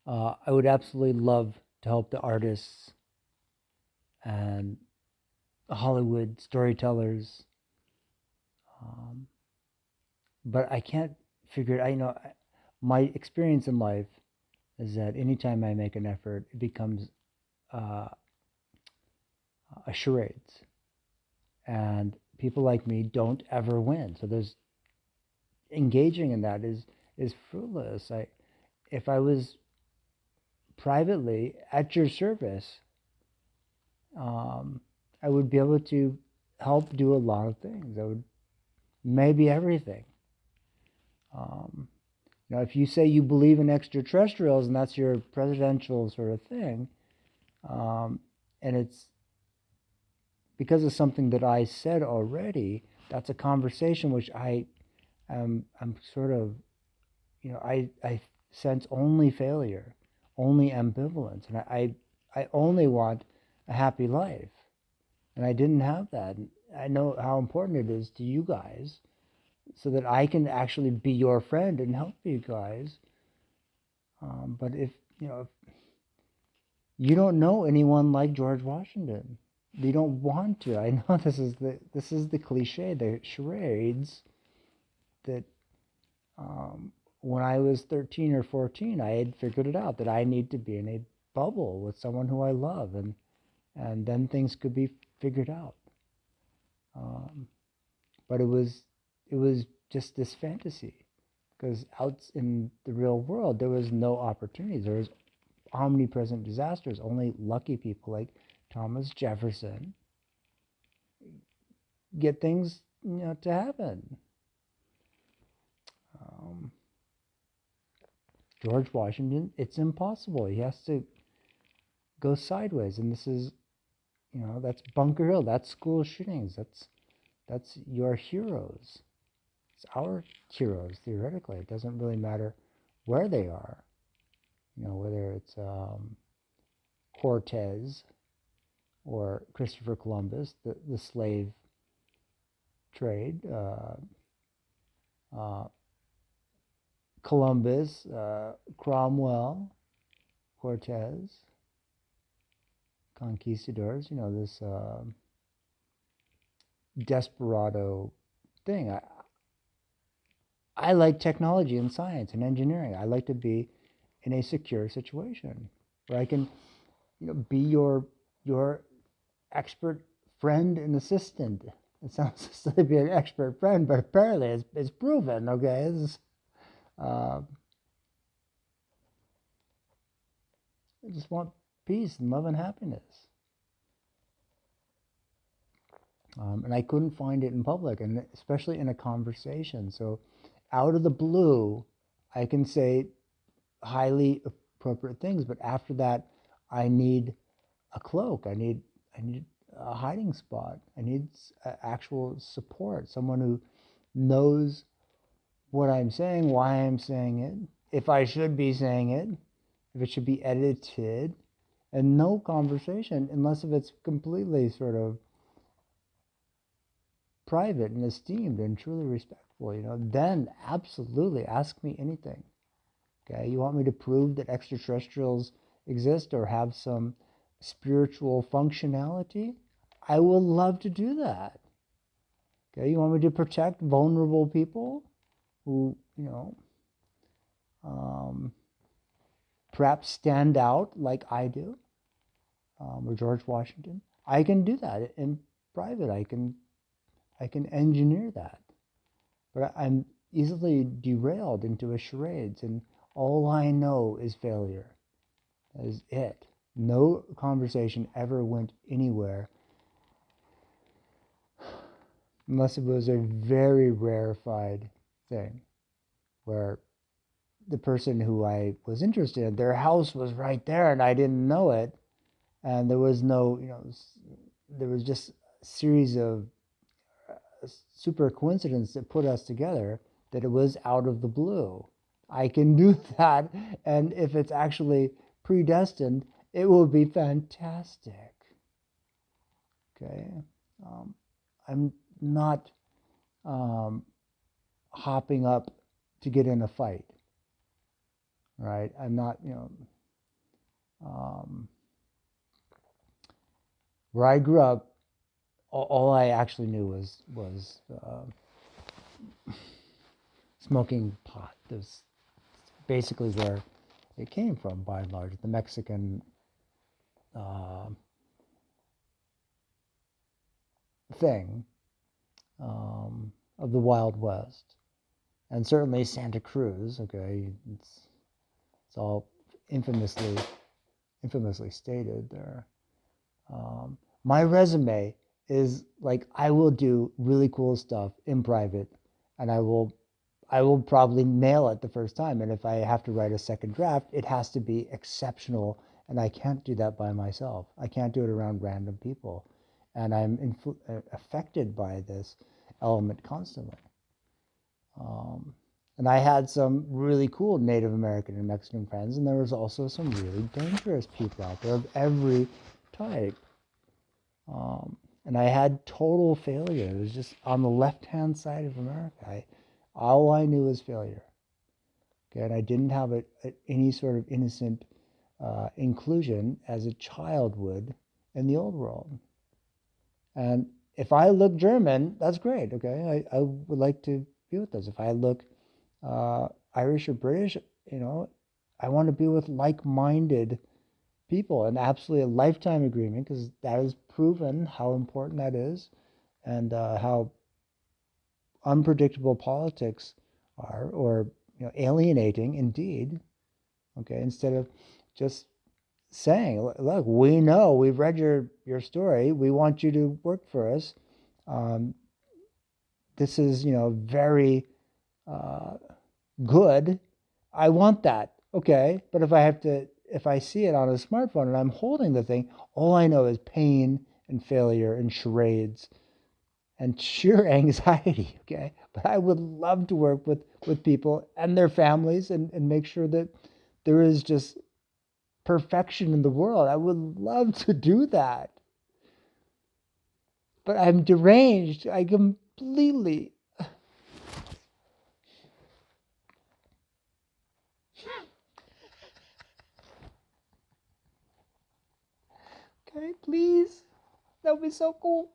I would absolutely love to help the artists and Hollywood storytellers, um, but I can't figure it. My experience in life is that anytime I make an effort, it becomes uh, a charades, and people like me don't ever win. So there's engaging in that is fruitless. If I was privately at your service, um, I would be able to help do a lot of things. I would maybe everything. Um, if you say you believe in extraterrestrials and that's your presidential sort of thing, um, and it's because of something that I said already, that's a conversation which I'm sort of, I sense only failure, only ambivalence, and I only want a happy life, and I didn't have that. And I know how important it is to you guys, so that I can actually be your friend and help you guys. But if you don't know anyone like George Washington, you don't want to. I know this is the cliche, the charades that when I was 13 or 14, I had figured it out that I need to be in a bubble with someone who I love, and then things could be figured out. Um, but it was just this fantasy because out in the real world there was no opportunities. There was omnipresent disasters. Only lucky people like Thomas Jefferson get things to happen. Um, George Washington, it's impossible. He has to go sideways, and this is that's Bunker Hill. That's school shootings. That's your heroes. It's our heroes theoretically. It doesn't really matter where they are. Whether it's Cortez or Christopher Columbus, the slave trade, uh, Columbus, Cromwell, Cortez, conquistadors. This desperado thing. I like technology and science and engineering. I like to be in a secure situation where I can, be your expert friend and assistant. It sounds just like be an expert friend, but apparently it's proven. Okay, uh, I just want peace and love and happiness, and I couldn't find it in public, and especially in a conversation. So, out of the blue, I can say highly appropriate things, but after that, I need a cloak. I need a hiding spot. I need actual support. Someone who knows what I'm saying, why I'm saying it, if I should be saying it, if it should be edited, and no conversation unless if it's completely sort of private and esteemed and truly respectful. Then absolutely ask me anything. Okay, you want me to prove that extraterrestrials exist or have some spiritual functionality? I will love to do that. Okay, you want me to protect vulnerable people who, um, perhaps stand out like I do, or George Washington? I can do that in private. I can engineer that, but I'm easily derailed into a charades, and all I know is failure. That is it. No conversation ever went anywhere unless it was a very rarefied thing where the person who I was interested in, their house was right there and I didn't know it. And there was no, there was just a series of super coincidence that put us together that it was out of the blue. I can do that. And if it's actually predestined, it will be fantastic. Okay. Um, I'm not um, hopping up to get in a fight. right? I'm not, um, where I grew up, all I actually knew was smoking pot. That's basically where it came from, by and large. The Mexican uh, thing of the Wild West, and certainly Santa Cruz. Okay, it's all infamously stated there. My resume is like, I will do really cool stuff in private, and I will probably nail it the first time. And if I have to write a second draft, it has to be exceptional, and I can't do that by myself. I can't do it around random people, and I'm affected by this element constantly. And I had some really cool Native American and Mexican friends, and there was also some really dangerous people out there of every type. And I had total failure. It was just on the left-hand side of America. All I knew was failure. Okay, and I didn't have any sort of innocent inclusion as a child would in the old world. And if I look German, that's great. Okay, I would like to be with those. If I look Irish or British, I want to be with like-minded people, and absolutely a lifetime agreement, because that is proven how important that is, and how unpredictable politics are, or alienating indeed. Okay, instead of just saying, look, we know, we've read your story, we want you to work for us. This is very good. I want that. Okay, but if I see it on a smartphone and I'm holding the thing, all I know is pain and failure and charades and sheer anxiety. Okay, but I would love to work with people and their families, and make sure that there is just perfection in the world. I would love to do that, but I'm deranged. I completely. Okay, please. That would be so cool.